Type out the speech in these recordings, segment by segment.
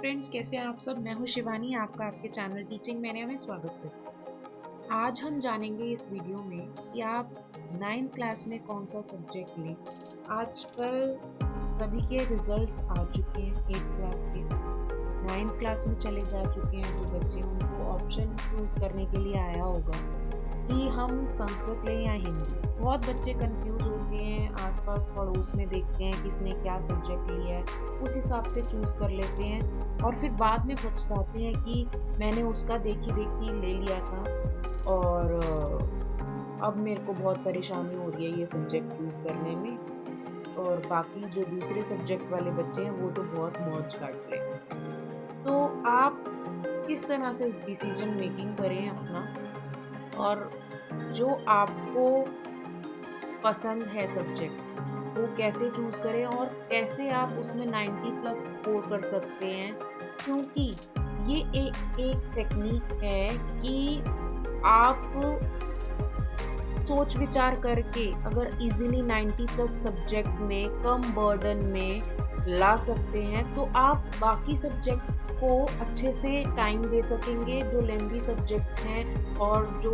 Friends, कैसे हैं आप सब। मैं हूं शिवानी, आपका आपके चैनल टीचिंग मैनिया में स्वागत करती हूं। आज हम जानेंगे इस वीडियो में कि आप 9th क्लास में कौन सा सब्जेक्ट लें। आजकल सभी के रिजल्ट्स आ चुके हैं। 8th क्लास के 9th क्लास में चले जा चुके हैं जो बच्चे, उनको ऑप्शन चूज करने के लिए आया होगा कि हम संस्कृत लें या हिंदी। बहुत बच्चे कंफ्यूज होते हैं, आसपास पड़ोस में देखते हैं किसने क्या सब्जेक्ट लिया है, उस हिसाब से चूज कर लेते हैं और फिर बाद में पछताते हैं कि मैंने उसका देखी देखी ले लिया था और अब मेरे को बहुत परेशानी हो रही है ये सब्जेक्ट चूज करने में। और बाकी जो दूसरे सब्जेक्ट वाले बच्चे हैं वो तो बहुत मौज काट रहे हैं। तो आप किस तरह से डिसीजन मेकिंग करें अपना, और जो आपको पसंद है सब्जेक्ट वो कैसे चूज करें और कैसे आप उसमें 90 प्लस स्कोर कर सकते हैं। क्योंकि ये एक टेक्निक है कि आप सोच विचार करके अगर इजीली 90 प्लस सब्जेक्ट में कम बर्डन में ला सकते हैं तो आप बाकी सब्जेक्ट्स को अच्छे से टाइम दे सकेंगे। जो लेंदी सब्जेक्ट्स हैं और जो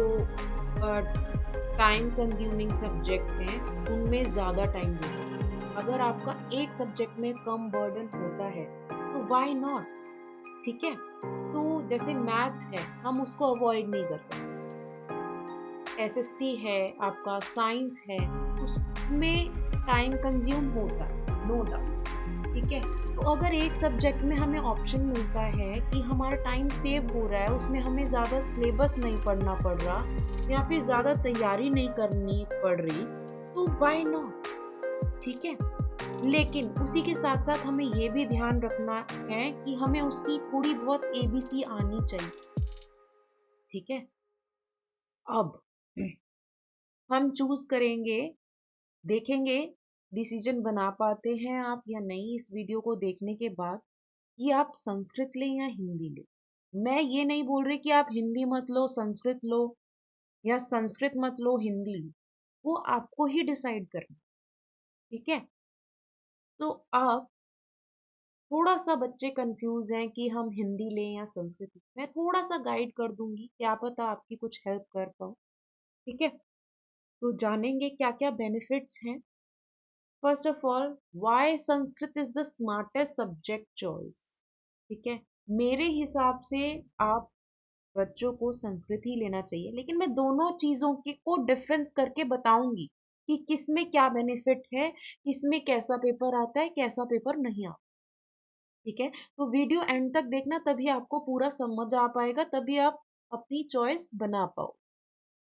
टाइम कंज्यूमिंग सब्जेक्ट हैं उनमें ज़्यादा टाइम दे सकते हैं। अगर आपका एक सब्जेक्ट में कम बर्डन होता है तो व्हाई नॉट। ठीक है, तो जैसे मैथ्स है हम उसको अवॉइड नहीं कर सकते। एसएसटी है, आपका साइंस है, उसमें टाइम कंज्यूम होता है, नो डाउट। ठीक है, तो अगर एक सब्जेक्ट में हमें ऑप्शन मिलता है कि हमारा टाइम सेव हो रहा है, उसमें हमें ज़्यादा सिलेबस नहीं पढ़ना पड़ रहा या फिर ज़्यादा तैयारी नहीं करनी पड़ रही, तो व्हाई नॉट। ठीक है, लेकिन उसी के साथ साथ हमें ये भी ध्यान रखना है कि हमें उसकी थोड़ी बहुत एबीसी आनी चाहिए। ठीक है, अब हम चूज करेंगे, देखेंगे डिसीजन बना पाते हैं आप या नहीं इस वीडियो को देखने के बाद कि आप संस्कृत लें या हिंदी लें। मैं ये नहीं बोल रही कि आप हिंदी मत लो संस्कृत लो, या संस्कृत मत लो हिंदी लो। वो आपको ही डिसाइड करना। ठीक है, तो आप थोड़ा सा बच्चे कंफ्यूज हैं कि हम हिंदी लें या संस्कृत लें। मैं थोड़ा सा गाइड कर दूंगी, क्या पता आपकी कुछ हेल्प कर पाऊँ। ठीक है, तो जानेंगे क्या क्या बेनिफिट्स हैं। First of all, why Sanskrit is the smartest subject choice. ठीक है, मेरे हिसाब से आप बच्चों को संस्कृत ही लेना चाहिए, लेकिन मैं दोनों चीजों के को डिफरेंस करके बताऊंगी कि किस में क्या बेनिफिट है, किसमें कैसा पेपर आता है, कैसा पेपर नहीं आता। ठीक है, तो वीडियो एंड तक देखना, तभी आपको पूरा समझ आ पाएगा, तभी आप अपनी चॉइस बना पाओ।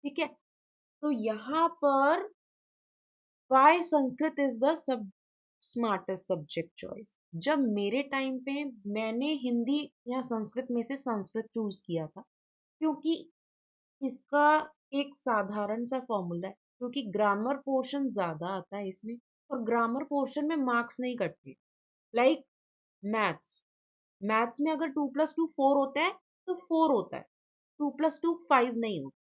ठीक है, तो यहाँ पर why Sanskrit is the sub smartest subject choice. जब मेरे टाइम पे मैंने हिंदी या संस्कृत में से संस्कृत चूज किया था, क्योंकि इसका एक साधारण सा फॉर्मूला है, क्योंकि ग्रामर पोर्शन ज्यादा आता है इसमें और ग्रामर पोर्शन में मार्क्स नहीं कटते। लाइक मैथ्स, मैथ्स में अगर 2+2 4 होता है तो 4 होता है, 2+2 5 नहीं होता।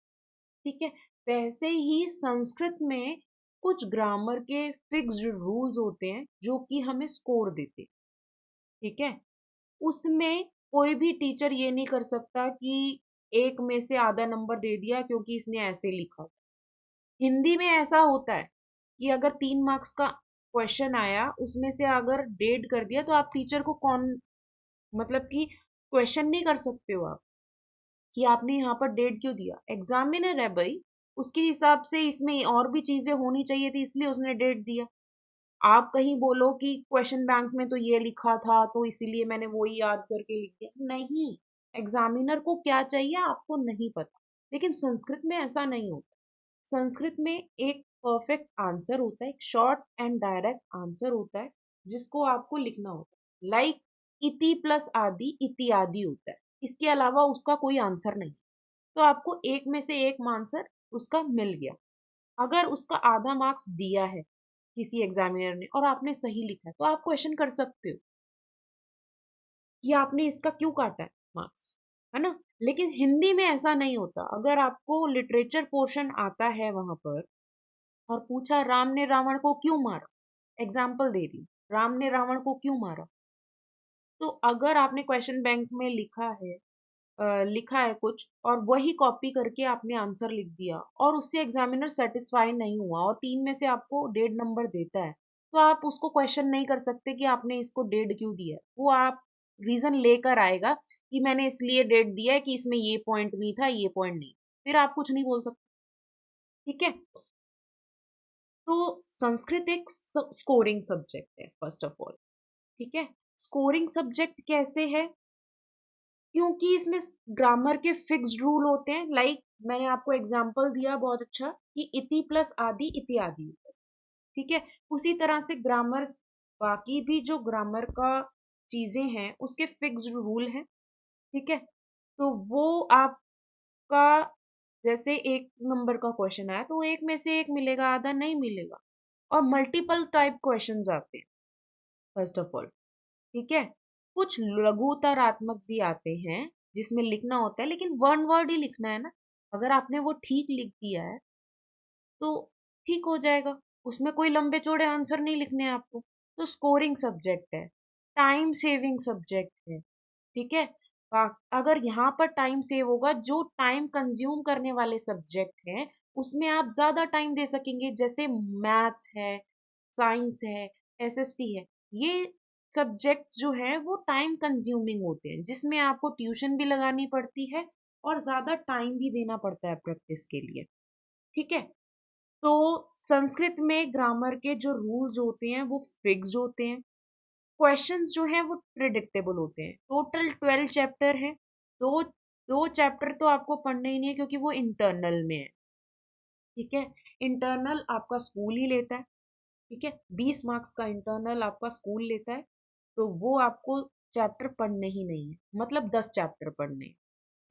ठीक है, वैसे ही संस्कृत में कुछ ग्रामर के फिक्स्ड रूल्स होते हैं जो कि हमें स्कोर देते हैं। ठीक है, उसमें कोई भी टीचर ये नहीं कर सकता कि एक में से आधा नंबर दे दिया क्योंकि इसने ऐसे लिखा। हिंदी में ऐसा होता है कि अगर 3 मार्क्स का क्वेश्चन आया, उसमें से अगर 1.5 कर दिया तो आप टीचर को कौन, मतलब कि क्वेश्चन नहीं कर सकते हो आप कि आपने यहाँ पर 1.5 क्यों दिया। एग्जामिनर है भाई, उसके हिसाब से इसमें और भी चीजें होनी चाहिए थी, इसलिए उसने 1.5 दिया। आप कहीं बोलो कि क्वेश्चन बैंक में तो ये लिखा था तो इसीलिए मैंने वही याद करके लिख दिया, नहीं। एग्जामिनर को क्या चाहिए आपको नहीं पता। लेकिन संस्कृत में ऐसा नहीं होता। संस्कृत में एक परफेक्ट आंसर होता है, एक शॉर्ट एंड डायरेक्ट आंसर होता है जिसको आपको लिखना होता है। लाइक इति प्लस आदि इत्यादि होता है, इसके अलावा उसका कोई आंसर नहीं। तो आपको एक में से एक आंसर उसका मिल गया। अगर उसका आधा मार्क्स दिया है किसी एग्जामिनर ने और आपने सही लिखा है तो आप क्वेश्चन कर सकते हो कि आपने इसका क्यों काटा है मार्क्स, है ना। लेकिन हिंदी में ऐसा नहीं होता। अगर आपको लिटरेचर पोर्शन आता है वहां पर और पूछा राम ने रावण को क्यों मारा, एग्जाम्पल दे रही हूँ, राम ने रावण को क्यों मारा, तो अगर आपने क्वेश्चन बैंक में लिखा है कुछ और वही कॉपी करके आपने आंसर लिख दिया और उससे एग्जामिनर सेटिस्फाई नहीं हुआ और 3 में से आपको 1.5 नंबर देता है, तो आप उसको क्वेश्चन नहीं कर सकते कि आपने इसको 1.5 क्यों दिया है। वो आप रीजन लेकर आएगा कि मैंने इसलिए 1.5 दिया है कि इसमें ये पॉइंट नहीं था, ये पॉइंट नहीं। फिर आप कुछ नहीं बोल सकते। ठीक है। तो संस्कृत एक स्कोरिंग सब्जेक्ट है फर्स्ट ऑफ ऑल। ठीक है। स्कोरिंग सब्जेक्ट कैसे है? क्योंकि इसमें ग्रामर के फिक्स्ड रूल होते हैं। लाइक मैंने आपको एग्जांपल दिया बहुत अच्छा कि इति प्लस आदि इत्यादि। ठीक है। उसी तरह से ग्रामर, बाकी भी जो ग्रामर का चीजें हैं उसके फिक्स्ड रूल हैं। ठीक है। तो वो आपका, जैसे 1 नंबर का क्वेश्चन आया तो एक में से एक मिलेगा, आधा नहीं मिलेगा। और मल्टीपल टाइप क्वेश्चंस आते हैं फर्स्ट ऑफ ऑल। ठीक है। कुछ लघुतरात्मक भी आते हैं जिसमें लिखना होता है, लेकिन वन वर्ड ही लिखना है ना। अगर आपने वो ठीक लिख दिया है तो ठीक हो जाएगा। उसमें कोई लंबे चौड़े आंसर नहीं लिखने हैं आपको। तो स्कोरिंग सब्जेक्ट है, टाइम सेविंग सब्जेक्ट है। ठीक है। अगर यहाँ पर टाइम सेव होगा, जो टाइम कंज्यूम करने वाले सब्जेक्ट हैं उसमें आप ज्यादा टाइम दे सकेंगे, जैसे मैथ्स है, साइंस है, एसएसटी है। ये सब्जेक्ट जो है वो टाइम कंज्यूमिंग होते हैं, जिसमें आपको ट्यूशन भी लगानी पड़ती है और ज्यादा टाइम भी देना पड़ता है प्रैक्टिस के लिए। ठीक है। तो संस्कृत में ग्रामर के जो रूल्स होते हैं वो फिक्स्ड होते हैं। क्वेश्चंस जो हैं वो प्रिडिक्टेबल होते हैं। टोटल 12 चैप्टर हैं। दो दो चैप्टर तो आपको पढ़ने ही नहीं है क्योंकि वो इंटरनल में है। ठीक है। इंटरनल आपका स्कूल ही लेता है। ठीक है। 20 मार्क्स का इंटरनल आपका स्कूल लेता है। तो वो आपको चैप्टर पढ़ने ही नहीं है, मतलब 10 चैप्टर पढ़ने हैं।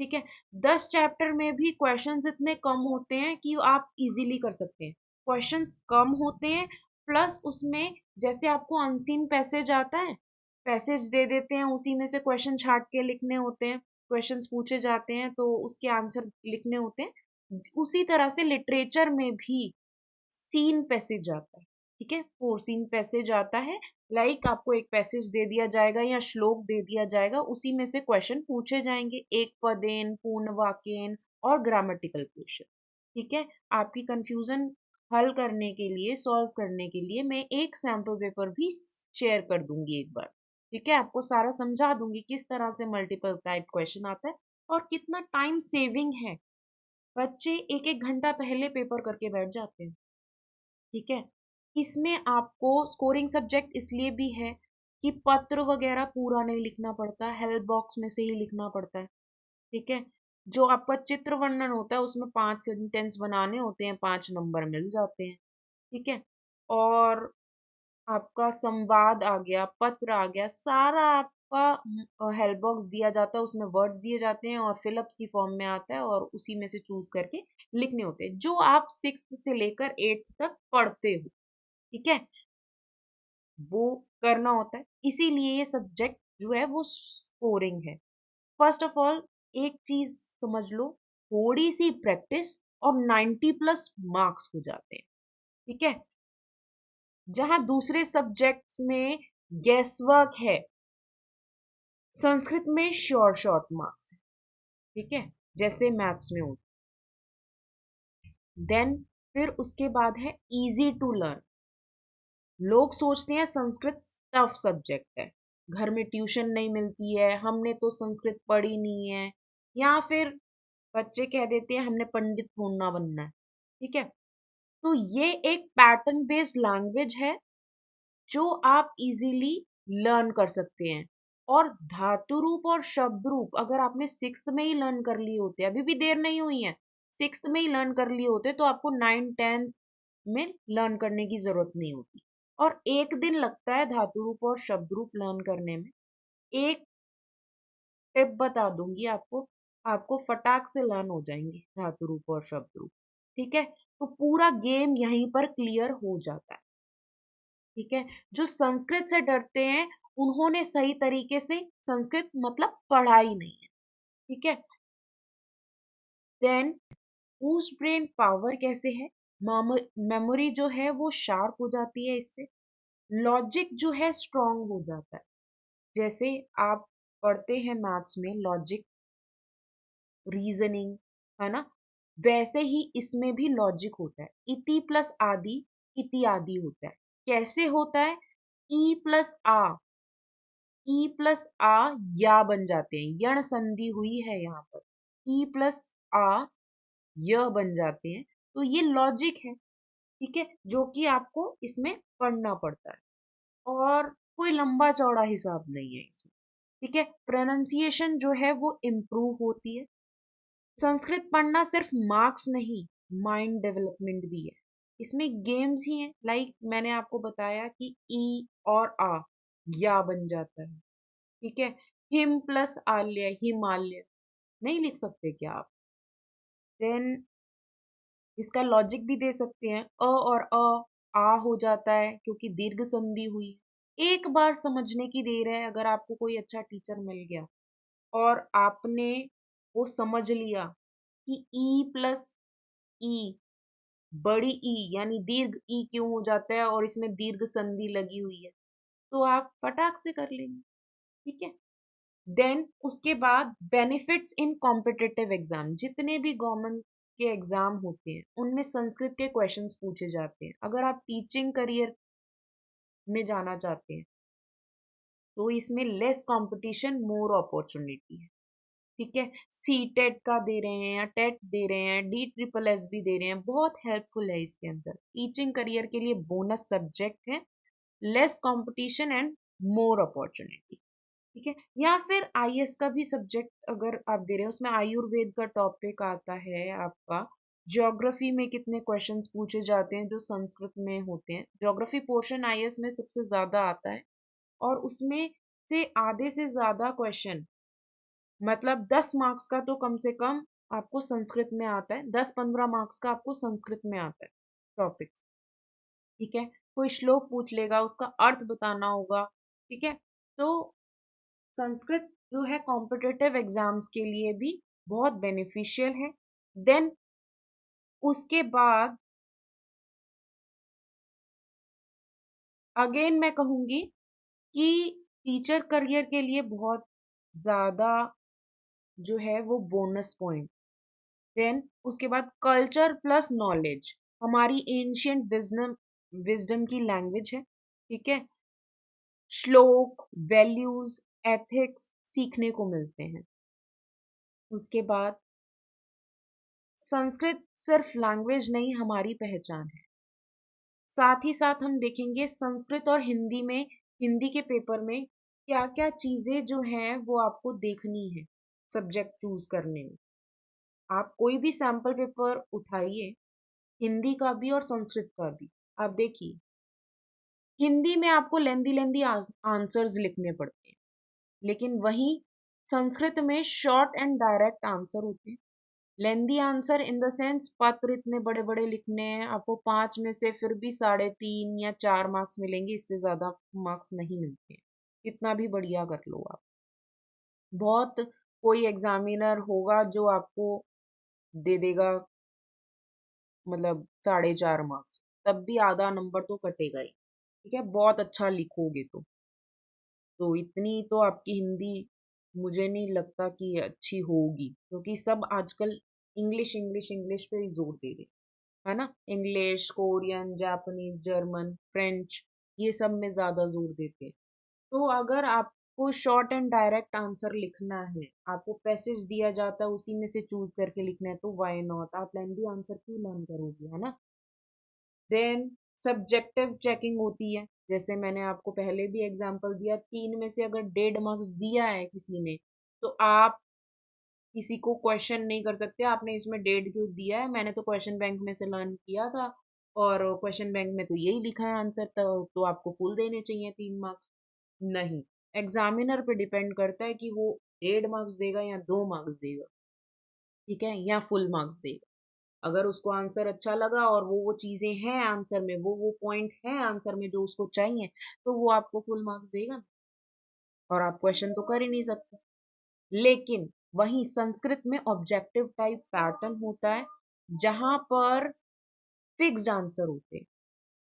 ठीक है। 10 चैप्टर में भी क्वेश्चंस इतने कम होते हैं कि आप इजीली कर सकते हैं। क्वेश्चंस कम होते हैं, प्लस उसमें जैसे आपको अनसीन पैसेज आता है, पैसेज दे देते हैं, उसी में से क्वेश्चन छाट के लिखने होते हैं। क्वेश्चंस पूछे जाते हैं तो उसके आंसर लिखने होते हैं। उसी तरह से लिटरेचर में भी सीन पैसेज आता है। ठीक है। 4 सीन पैसेज आता है। लाइक आपको एक पैसेज दे दिया जाएगा या श्लोक दे दिया जाएगा, उसी में से क्वेश्चन पूछे जाएंगे, एक पदेन, पूर्ण वाक्यन और ग्रामेटिकल क्वेश्चन। ठीक है। आपकी कंफ्यूजन हल करने के लिए, सॉल्व करने के लिए मैं एक सैम्पल पेपर भी शेयर कर दूंगी एक बार। ठीक है। आपको सारा समझा दूंगी किस तरह से मल्टीपल टाइप क्वेश्चन आता है और कितना टाइम सेविंग है। बच्चे एक एक घंटा पहले पेपर करके बैठ जाते हैं। ठीक है। इसमें आपको स्कोरिंग सब्जेक्ट इसलिए भी है कि पत्र वगैरह पूरा नहीं लिखना पड़ता, हेल्प बॉक्स में से ही लिखना पड़ता है। ठीक है। जो आपका चित्र वर्णन होता है उसमें 5 सेंटेंस बनाने होते हैं, 5 नंबर मिल जाते हैं। ठीक है। और आपका संवाद आ गया, पत्र आ गया, सारा आपका हेल्प बॉक्स दिया जाता है, उसमें वर्ड्स दिए जाते हैं और फिलअप्स की फॉर्म में आता है और उसी में से चूज करके लिखने होते हैं, जो आप 6th से लेकर 8th तक पढ़ते हो। ठीक है। वो करना होता है, इसीलिए ये सब्जेक्ट जो है वो स्कोरिंग है। फर्स्ट ऑफ ऑल एक चीज समझ लो, थोड़ी सी प्रैक्टिस और 90+ मार्क्स हो जाते हैं। ठीक है। जहां दूसरे सब्जेक्ट्स में गेस वर्क है, संस्कृत में श्योर शॉर्ट मार्क्स है। ठीक है। जैसे मैथ्स में होता। देन फिर उसके बाद है इजी टू लर्न। लोग सोचते हैं संस्कृत टफ सब्जेक्ट है, घर में ट्यूशन नहीं मिलती है, हमने तो संस्कृत पढ़ी नहीं है, या फिर बच्चे कह देते हैं हमने पंडित होना बनना है। ठीक है। तो ये एक पैटर्न बेस्ड लैंग्वेज है जो आप इजीली लर्न कर सकते हैं। और धातु रूप और शब्द रूप अगर आपने 6th में ही लर्न कर लिए होते, अभी भी देर नहीं हुई है, 6th में ही लर्न कर लिए होते तो आपको 9th 10th में लर्न करने की जरूरत नहीं होती। और एक दिन लगता है धातु रूप और शब्द रूप लर्न करने में। एक टिप बता दूंगी आपको, आपको फटाक से लर्न हो जाएंगे धातु रूप और शब्द रूप। ठीक है। तो पूरा गेम यहीं पर क्लियर हो जाता है। ठीक है। जो संस्कृत से डरते हैं उन्होंने सही तरीके से संस्कृत मतलब पढ़ा ही नहीं है। ठीक है। देन बूस्ट ब्रेन पावर कैसे है? मेमोरी जो है वो शार्प हो जाती है इससे। लॉजिक जो है स्ट्रांग हो जाता है। जैसे आप पढ़ते हैं मैथ्स में लॉजिक, रीजनिंग, है ना, वैसे ही इसमें भी लॉजिक होता है। इति प्लस आदि इत्यादि होता है। कैसे होता है? ई प्लस आ, ई प्लस आ या बन जाते हैं, यण संधि हुई है यहाँ पर, ई प्लस आ य बन जाते हैं। तो ये लॉजिक है, ठीक है, जो कि आपको इसमें पढ़ना पड़ता है और कोई लंबा चौड़ा हिसाब नहीं है इसमें, ठीक है। प्रोनाउंसिएशन जो है वो इम्प्रूव होती है। संस्कृत पढ़ना सिर्फ मार्क्स नहीं, माइंड डेवलपमेंट भी है। इसमें गेम्स ही हैं, लाइक मैंने आपको बताया कि ई और आ या बन जाता है, ठीक है। हिम प्लस आल्य हिमालय नहीं लिख सकते क्या आप? देन इसका लॉजिक भी दे सकते हैं, अ और आ हो जाता है क्योंकि दीर्घ संधि हुई। एक बार समझने की देर है, अगर आपको कोई अच्छा टीचर मिल गया और आपने वो समझ लिया कि ई प्लस ई, बड़ी ई यानी दीर्घ ई क्यों हो जाता है और इसमें दीर्घ संधि लगी हुई है, तो आप फटाक से कर लेंगे, ठीक है। देन उसके बाद बेनिफिट्स इन कॉम्पिटिटिव एग्जाम, जितने भी गवर्नमेंट के एग्जाम होते हैं उनमें संस्कृत के क्वेश्चंस पूछे जाते हैं। अगर आप टीचिंग करियर में जाना चाहते हैं तो इसमें लेस कंपटीशन मोर अपॉर्चुनिटी है, ठीक है। सी टेट का दे रहे हैं या टेट दे रहे हैं, डी ट्रिपल एस भी दे रहे हैं, बहुत हेल्पफुल है इसके अंदर। टीचिंग करियर के लिए बोनस सब्जेक्ट है, less competition and more opportunity, ठीक है। या फिर आईएएस का भी सब्जेक्ट अगर आप दे रहे हैं, उसमें आयुर्वेद का टॉपिक आता है आपका। ज्योग्राफी में कितने क्वेश्चंस पूछे जाते हैं जो संस्कृत में होते हैं। ज्योग्राफी पोर्शन आईएएस में सबसे ज्यादा आता है और उसमें से आधे से ज्यादा क्वेश्चन, मतलब 10 मार्क्स का तो कम से कम आपको संस्कृत में आता है, 10-15 मार्क्स का आपको संस्कृत में आता है टॉपिक, ठीक है। कोई श्लोक पूछ लेगा, उसका अर्थ बताना होगा, ठीक है। तो संस्कृत जो है कॉम्पिटिटिव एग्जाम्स के लिए भी बहुत बेनिफिशियल है। देन उसके बाद अगेन मैं कहूंगी कि टीचर करियर के लिए बहुत ज्यादा जो है वो बोनस पॉइंट। देन उसके बाद कल्चर प्लस नॉलेज, हमारी एंशियंट विजडम विजडम की लैंग्वेज है, ठीक है। श्लोक, वैल्यूज, एथिक्स सीखने को मिलते हैं। उसके बाद संस्कृत सिर्फ लैंग्वेज नहीं, हमारी पहचान है। साथ ही साथ हम देखेंगे संस्कृत और हिंदी में, हिंदी के पेपर में क्या क्या चीजें जो हैं वो आपको देखनी है सब्जेक्ट चूज करने में। आप कोई भी सैंपल पेपर उठाइए, हिंदी का भी और संस्कृत का भी, आप देखिए हिंदी में आपको लेंदी लेंदी आंसर्स लिखने पड़ते हैं, लेकिन वहीं संस्कृत में शॉर्ट एंड डायरेक्ट आंसर होते हैं। लेंदी आंसर इन द सेंस पत्र इतने बड़े बड़े लिखने हैं, आपको 5 में से फिर भी 3.5 या 4 मार्क्स मिलेंगे, इससे ज्यादा मार्क्स नहीं मिलते हैं, कितना भी बढ़िया कर लो आप। बहुत कोई एग्जामिनर होगा जो आपको दे देगा मतलब 4.5 मार्क्स, तब भी आधा नंबर तो कटेगा ही, ठीक है, बहुत अच्छा लिखोगे तो इतनी तो आपकी हिंदी मुझे नहीं लगता कि अच्छी होगी, क्योंकि सब आजकल इंग्लिश इंग्लिश इंग्लिश पे ही जोर दे रहे हैं, है ना। English, Korean, Japanese, German, French, ये सब में ज्यादा जोर देते हैं। तो अगर आपको शॉर्ट एंड डायरेक्ट आंसर लिखना है, आपको पैसेज दिया जाता है उसी में से चूज करके लिखना है, तो व्हाई नॉट, आप लेंदी आंसर क्यों लर्न करोगे, है ना। देन सब्जेक्टिव चेकिंग होती है, जैसे मैंने आपको पहले भी एग्जांपल दिया, 3 में से अगर 1.5 मार्क्स दिया है किसी ने, तो आप किसी को क्वेश्चन नहीं कर सकते आपने इसमें 1.5 क्यों दिया है, मैंने तो क्वेश्चन बैंक में से लर्न किया था और क्वेश्चन बैंक में तो यही लिखा है आंसर, तो आपको फुल देने चाहिए 3 मार्क्स। नहीं, एग्जामिनर पे डिपेंड करता है कि वो 1.5 मार्क्स देगा या 2 मार्क्स देगा, ठीक है, या फुल मार्क्स देगा। अगर उसको आंसर अच्छा लगा और वो चीजें हैं आंसर में, वो पॉइंट है आंसर में जो उसको चाहिए, तो वो आपको फुल मार्क्स देगा और आप क्वेश्चन तो कर ही नहीं सकते। लेकिन वहीं संस्कृत में ऑब्जेक्टिव टाइप पैटर्न होता है, जहां पर फिक्स्ड आंसर होते हैं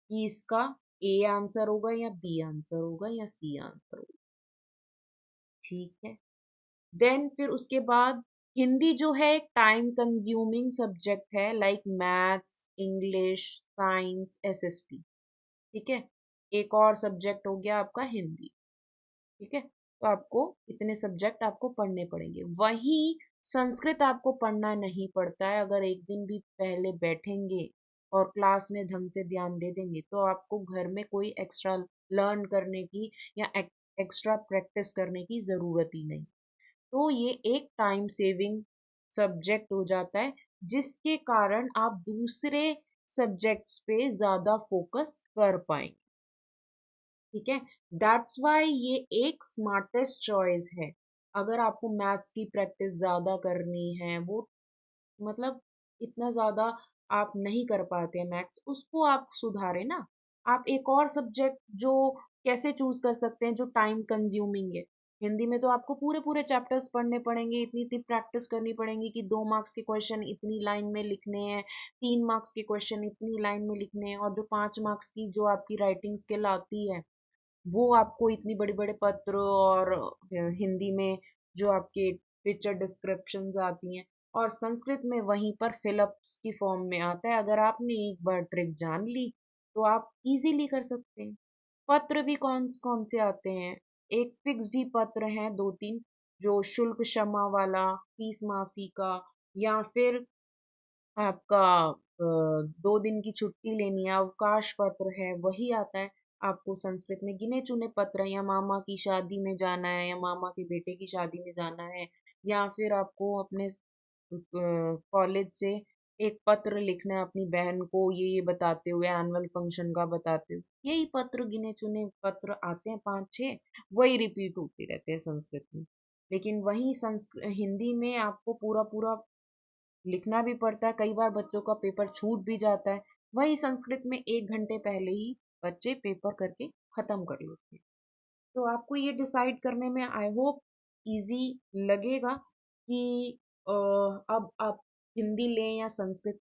कि इसका ए आंसर होगा या बी आंसर होगा या सी आंसर होगा, ठीक है। देन फिर उसके बाद हिंदी जो है एक टाइम कंज्यूमिंग सब्जेक्ट है, like maths, English, science, SST. ठीक है। एक और सब्जेक्ट हो गया आपका हिंदी। ठीक है। तो आपको इतने सब्जेक्ट आपको पढ़ने पड़ेंगे। वहीं संस्कृत आपको पढ़ना नहीं पड़ता है। अगर एक दिन भी पहले बैठेंगे और क्लास में ढंग से ध्यान दे देंगे तो आपको घर में कोई एक्स्ट्रा लर्न करने की या एक्स्ट्रा प्रैक्टिस करने की ज़रूरत ही नहीं। तो ये एक टाइम सेविंग सब्जेक्ट हो जाता है, जिसके कारण आप दूसरे सब्जेक्ट्स पे ज़्यादा फोकस कर पाएंगे। ठीक है। दैट्स वाई ये एक स्मार्टेस्ट चॉइस है। अगर आपको मैथ्स की प्रैक्टिस ज़्यादा करनी है, वो मतलब इतना ज़्यादा आप नहीं कर पाते हैं मैथ्स, उसको आप सुधारें ना। आप एक और सब्जेक्ट जो कैसे चूज कर सकते हैं जो टाइम कंज्यूमिंग है। हिंदी में तो आपको पूरे पूरे चैप्टर्स पढ़ने पड़ेंगे, इतनी इतनी प्रैक्टिस करनी पड़ेगी कि 2 मार्क्स के क्वेश्चन इतनी लाइन में लिखने हैं, 3 मार्क्स के क्वेश्चन इतनी लाइन में लिखने हैं, और जो 5 मार्क्स की जो आपकी राइटिंग स्किल आती है वो आपको इतनी बड़े बड़े पत्र और हिंदी में जो आपके पिक्चर डिस्क्रिप्शंस आती हैं, और संस्कृत में वहीं पर फिलअप्स की फॉर्म में आता है। अगर आपने एक बार ट्रिक जान ली तो आप इजीली कर सकते हैं। पत्र भी कौन कौन से आते हैं, एक फिक्स्ड ही पत्र हैं 2-3, जो शुल्क क्षमा वाला, फीस माफी का, या फिर आपका 2 दिन की छुट्टी लेनी है, अवकाश पत्र है, वही आता है। आपको संस्कृत में गिने चुने पत्र, या मामा की शादी में जाना है, या मामा के बेटे की शादी में जाना है, या फिर आपको अपने कॉलेज से एक पत्र लिखना है अपनी बहन को, ये बताते हुए, एनुअल फंक्शन का बताते हुए, यही पत्र, गिने चुने पत्र आते हैं 5-6, वही रिपीट होते रहते हैं संस्कृत में। लेकिन वही संस्कृत हिंदी में आपको पूरा पूरा लिखना भी पड़ता है, कई बार बच्चों का पेपर छूट भी जाता है। वही संस्कृत में 1 घंटे पहले ही बच्चे पेपर करके खत्म कर लेते हैं। तो आपको ये डिसाइड करने में आई होप इजी लगेगा कि अब आप हिंदी लें या संस्कृत।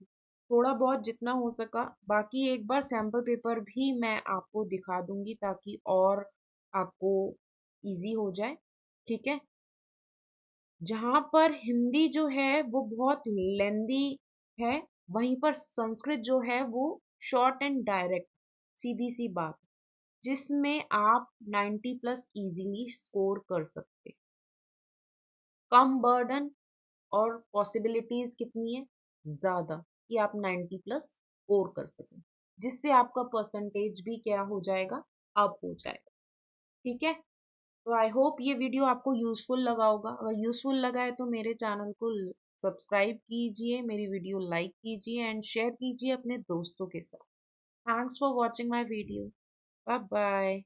थोड़ा बहुत जितना हो सका, बाकी एक बार सैम्पल पेपर भी मैं आपको दिखा दूंगी ताकि और आपको इजी हो जाए। ठीक है। जहाँ पर हिंदी जो है वो बहुत लेंदी है, वहीं पर संस्कृत जो है वो शॉर्ट एंड डायरेक्ट, सीधी सी बात, जिसमें आप 90 प्लस इजीली स्कोर कर सकते। कम बर्डन और पॉसिबिलिटीज कितनी है, ज्यादा, कि आप 90 प्लस स्कोर कर सकें, जिससे आपका परसेंटेज भी क्या हो जाएगा, अप हो जाएगा। ठीक है। तो आई होप ये वीडियो आपको यूजफुल लगा होगा। अगर यूजफुल लगा है तो मेरे चैनल को सब्सक्राइब कीजिए, मेरी वीडियो लाइक कीजिए एंड शेयर कीजिए अपने दोस्तों के साथ। Thanks for watching my video. Bye bye.